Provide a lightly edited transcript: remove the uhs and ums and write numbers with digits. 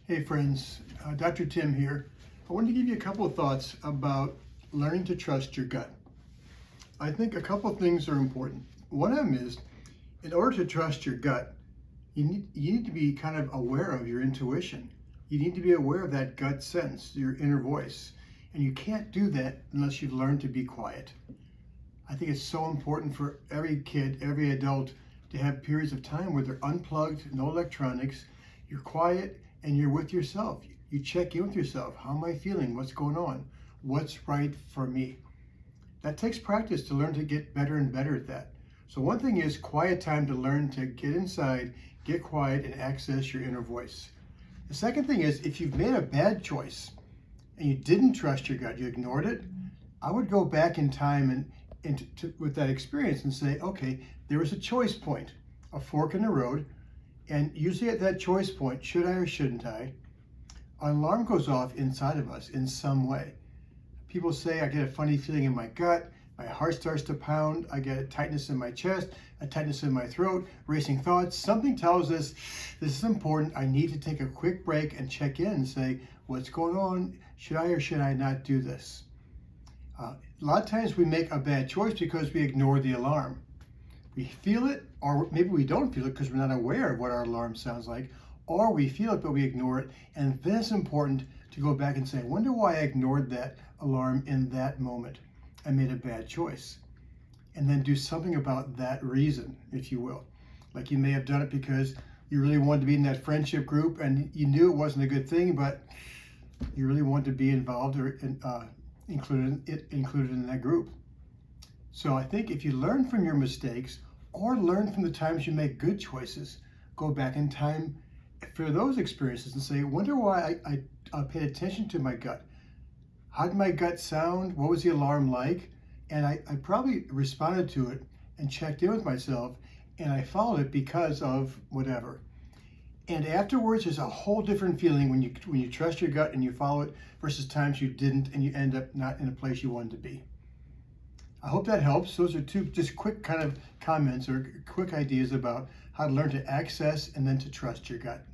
Hey friends, Dr. Tim here. I wanted to give you a couple of thoughts about learning to trust your gut. I think a couple of things are important. One of them is, in order to trust your gut, you need to be kind of aware of your intuition. You need to be aware of that gut sense, your inner voice. And you can't do that unless you've learned to be quiet. I think it's so important for every kid, every adult, to have periods of time where they're unplugged, no electronics, you're quiet, and you're with yourself. You check in with yourself. How am I feeling? What's going on? What's right for me? That takes practice to learn to get better and better at that. So one thing is quiet time to learn to get inside, get quiet, and access your inner voice. The second thing is, if you've made a bad choice and you didn't trust your gut, you ignored it, I would go back in time with that experience and say, okay, there was a choice point, a fork in the road, and usually at that choice point, should I or shouldn't I, an alarm goes off inside of us in some way. People say, I get a funny feeling in my gut, my heart starts to pound, I get a tightness in my chest, a tightness in my throat, racing thoughts. Something tells us this is important. I need to take a quick break and check in and say, what's going on? Should I or should I not do this? A lot of times we make a bad choice because we ignore the alarm. We feel it, or maybe we don't feel it because we're not aware of what our alarm sounds like, or we feel it but we ignore it. And then it's important to go back and say, I wonder why I ignored that alarm in that moment. I made a bad choice. And then do something about that reason, if you will. Like you may have done it because you really wanted to be in that friendship group and you knew it wasn't a good thing, but you really wanted to be involved or included in that group. So I think if you learn from your mistakes or learn from the times you make good choices, go back in time for those experiences and say, I wonder why I paid attention to my gut. How did my gut sound? What was the alarm like? And I probably responded to it and checked in with myself, and I followed it because of whatever. And afterwards, there's a whole different feeling when you trust your gut and you follow it versus times you didn't and you end up not in a place you wanted to be. I hope that helps. Those are two just quick kind of comments or quick ideas about how to learn to access and then to trust your gut.